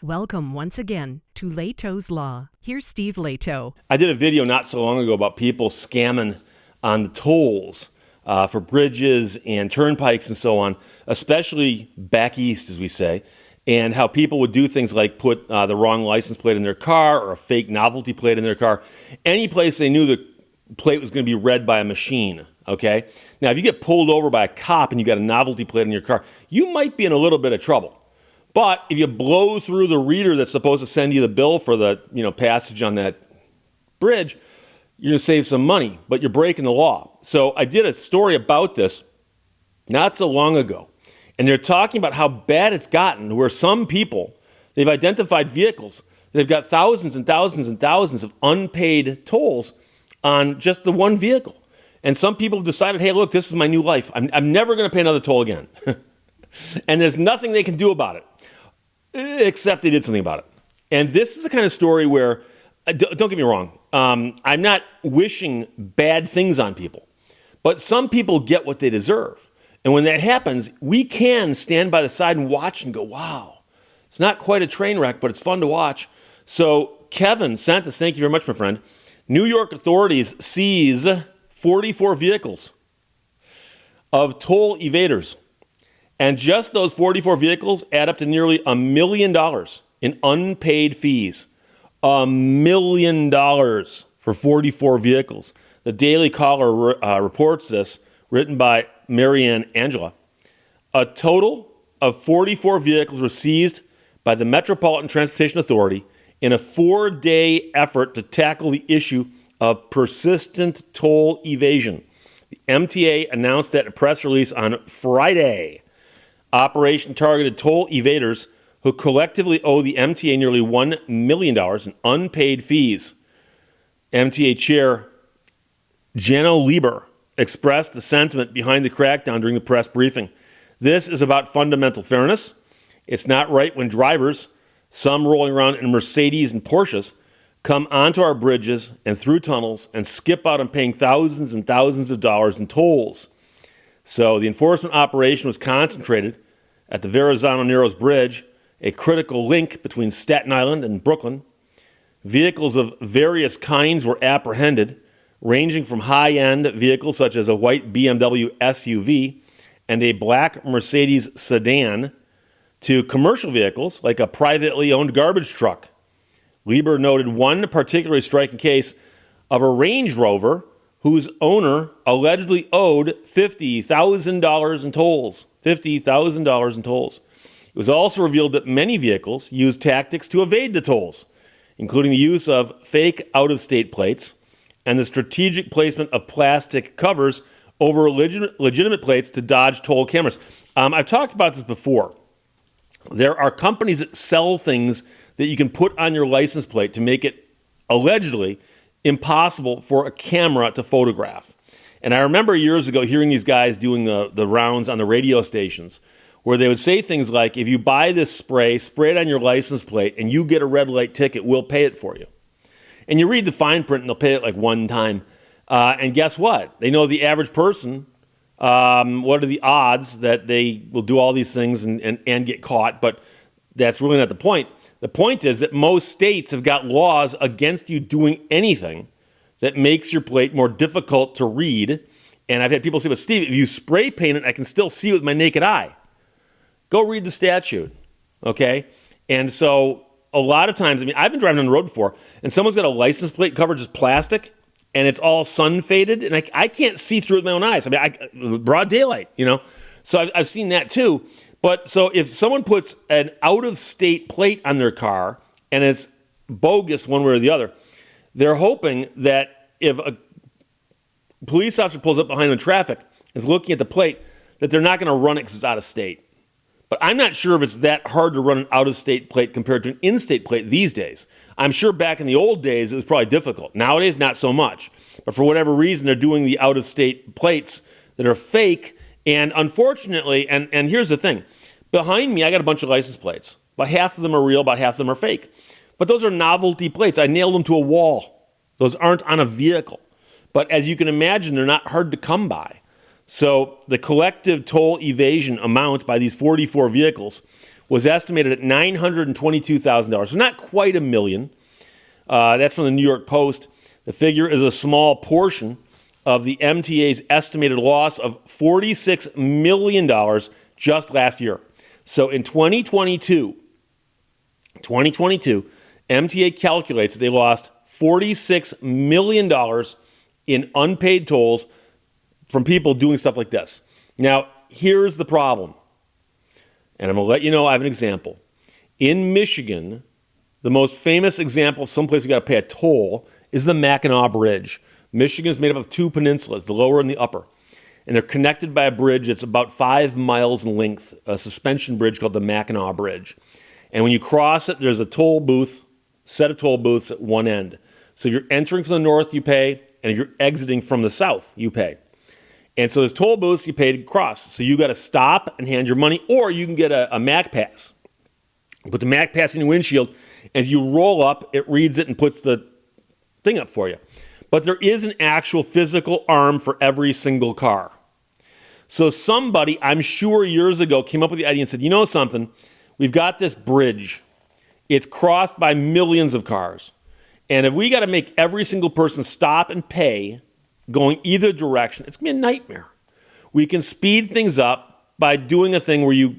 Welcome once again to Lehto's Law. Here's Steve Lehto. I did a video not so long ago about people scamming on the tolls for bridges and turnpikes and so on, especially back east, as we say, and how people would do things like put the wrong license plate in their car or a fake novelty plate in their car, any place they knew the plate was going to be read by a machine, okay? Now, if you get pulled over by a cop and you got a novelty plate in your car, you might be in a little bit of trouble. But if you blow through the reader that's supposed to send you the bill for the passage on that bridge, you're going to save some money, but you're breaking the law. So I did a story about this not so long ago, and they're talking about how bad it's gotten, where some people, they've identified vehicles that have got thousands and thousands and thousands of unpaid tolls on just the one vehicle. And some people have decided, hey, look, this is my new life. I'm never going to pay another toll again. And there's nothing they can do about it, except they did something about it. And this is the kind of story where, don't get me wrong, I'm not wishing bad things on people, but some people get what they deserve. And when that happens, we can stand by the side and watch and go, wow, it's not quite a train wreck, but it's fun to watch. So Kevin sent us, thank you very much, my friend. New York authorities seize 44 vehicles of toll evaders. And just those 44 vehicles add up to nearly $1 million in unpaid fees. $1 million for 44 vehicles. The Daily Caller reports this, written by Marianne Angela. A total of 44 vehicles were seized by the Metropolitan Transportation Authority in a 4-day effort to tackle the issue of persistent toll evasion. The MTA announced that in a press release on Friday. Operation targeted toll evaders who collectively owe the MTA nearly $1 million in unpaid fees. MTA Chair Jano Lieber expressed the sentiment behind the crackdown during the press briefing. This is about fundamental fairness. It's not right when drivers, some rolling around in Mercedes and Porsches, come onto our bridges and through tunnels and skip out on paying thousands and thousands of dollars in tolls. So the enforcement operation was concentrated at the Verrazano Narrows Bridge, a critical link between Staten Island and Brooklyn. Vehicles of various kinds were apprehended, ranging from high-end vehicles such as a white BMW SUV and a black Mercedes sedan to commercial vehicles like a privately owned garbage truck. Lieber noted one particularly striking case of a Range Rover whose owner allegedly owed $50,000 in tolls. $50,000 in tolls. It was also revealed that many vehicles used tactics to evade the tolls, including the use of fake out-of-state plates and the strategic placement of plastic covers over legitimate plates to dodge toll cameras. I've talked about this before. There are companies that sell things that you can put on your license plate to make it allegedly impossible for a camera to photograph. And I remember years ago hearing these guys doing the rounds on the radio stations where they would say things like, if you buy this spray, spray it on your license plate, and you get a red light ticket, we'll pay it for you. And you read the fine print, and they'll pay it like one time. And guess what? They know the average person, what are the odds that they will do all these things and get caught, but that's really not the point. The point is that most states have got laws against you doing anything that makes your plate more difficult to read. And I've had people say, but Steve, if you spray paint it, I can still see it with my naked eye. Go read the statute, okay? And so a lot of times, I've been driving on the road before, and someone's got a license plate covered just plastic, and it's all sun-faded, and I can't see through it with my own eyes. Broad daylight, So I've seen that too. But so if someone puts an out-of-state plate on their car, and it's bogus one way or the other, they're hoping that if a police officer pulls up behind them in traffic, is looking at the plate, that they're not going to run it because it's out of state. But I'm not sure if it's that hard to run an out-of-state plate compared to an in-state plate these days. I'm sure back in the old days it was probably difficult. Nowadays, not so much. But for whatever reason, they're doing the out-of-state plates that are fake. And unfortunately, and here's the thing. Behind me, I got a bunch of license plates. About half of them are real, about half of them are fake. But those are novelty plates. I nailed them to a wall. Those aren't on a vehicle. But as you can imagine, they're not hard to come by. So the collective toll evasion amount by these 44 vehicles was estimated at $922,000. So not quite $1 million. That's from the New York Post. The figure is a small portion of the MTA's estimated loss of $46 million just last year. So in 2022, MTA calculates that they lost $46 million in unpaid tolls from people doing stuff like this. Now, here's the problem. And I'm going to let you know I have an example. In Michigan, the most famous example of someplace we got to pay a toll is the Mackinac Bridge. Michigan is made up of two peninsulas, the lower and the upper. And they're connected by a bridge that's about 5 miles in length, a suspension bridge called the Mackinac Bridge. And when you cross it, there's a toll booth, set of toll booths at one end. So if you're entering from the north, you pay, and if you're exiting from the south, you pay. And so there's toll booths you pay to cross. So you got to stop and hand your money, or you can get a Mac Pass. You put the Mac Pass in your windshield. As you roll up, it reads it and puts the thing up for you. But there is an actual physical arm for every single car. So somebody, I'm sure years ago, came up with the idea and said, you know something? We've got this bridge. It's crossed by millions of cars. And if we got to make every single person stop and pay going either direction, it's going to be a nightmare. We can speed things up by doing a thing where you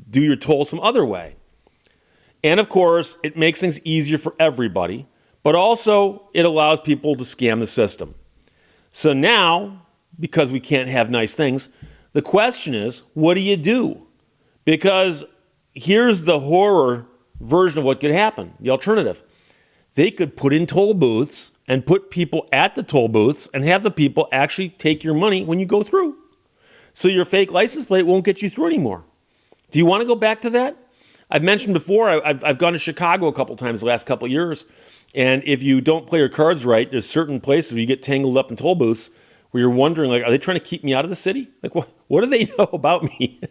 do your toll some other way. And of course, it makes things easier for everybody, but also it allows people to scam the system. So now, because we can't have nice things, the question is, what do you do? Because here's the horror version of what could happen, the alternative. They could put in toll booths and put people at the toll booths and have the people actually take your money when you go through. So your fake license plate won't get you through anymore. Do you want to go back to that? I've mentioned before, I've gone to Chicago a couple times the last couple of years, and if you don't play your cards right, there's certain places where you get tangled up in toll booths where you're wondering, like, are they trying to keep me out of the city? Like, what do they know about me?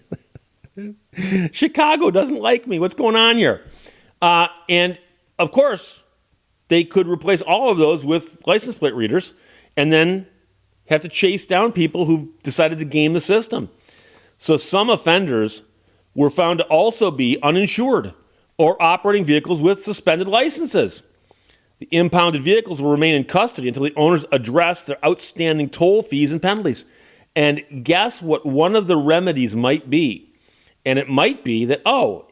Chicago doesn't like me. What's going on here? And of course, they could replace all of those with license plate readers and then have to chase down people who've decided to game the system. So some offenders were found to also be uninsured or operating vehicles with suspended licenses. The impounded vehicles will remain in custody until the owners address their outstanding toll fees and penalties. And guess what one of the remedies might be? And it might be that,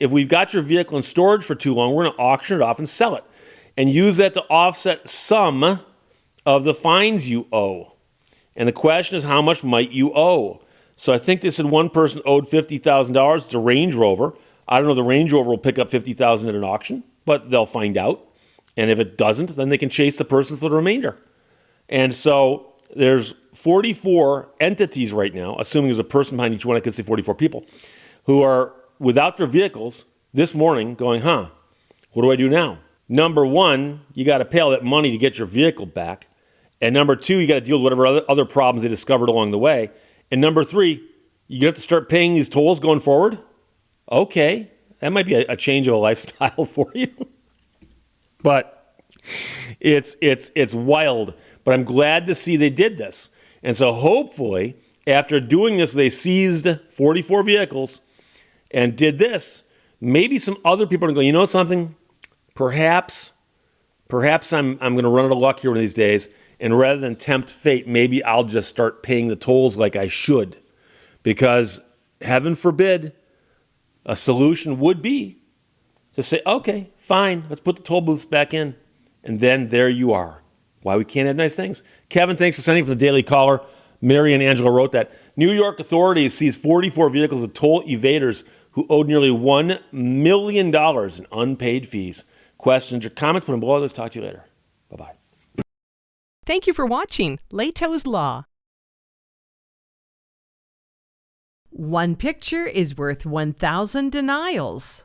if we've got your vehicle in storage for too long, we're going to auction it off and sell it and use that to offset some of the fines you owe. And the question is, how much might you owe? So I think they said one person owed $50,000. It's a Range Rover. I don't know if the Range Rover will pick up $50,000 at an auction, but they'll find out. And if it doesn't, then they can chase the person for the remainder. And so there's 44 entities right now, assuming there's a person behind each one, I could say 44 people, who are without their vehicles this morning going, what do I do now? Number one, you got to pay all that money to get your vehicle back. And number two, you got to deal with whatever other problems they discovered along the way. And number three, you have to start paying these tolls going forward. Okay, that might be a change of a lifestyle for you. But it's wild. But I'm glad to see they did this. And so hopefully, after doing this, they seized 44 vehicles and did this. Maybe some other people are going to go, you know something? Perhaps I'm going to run out of luck here one of these days. And rather than tempt fate, maybe I'll just start paying the tolls like I should. Because heaven forbid, a solution would be to say, okay, fine, let's put the toll booths back in. And then there you are. Why we can't have nice things. Kevin, thanks for sending from the Daily Caller. Mary and Angela wrote that. New York authorities seized 44 vehicles of toll evaders who owed nearly $1 million in unpaid fees. Questions or comments, put them below. Let's talk to you later. Bye-bye. Thank you for watching Lehto's Law. One picture is worth 1,000 denials.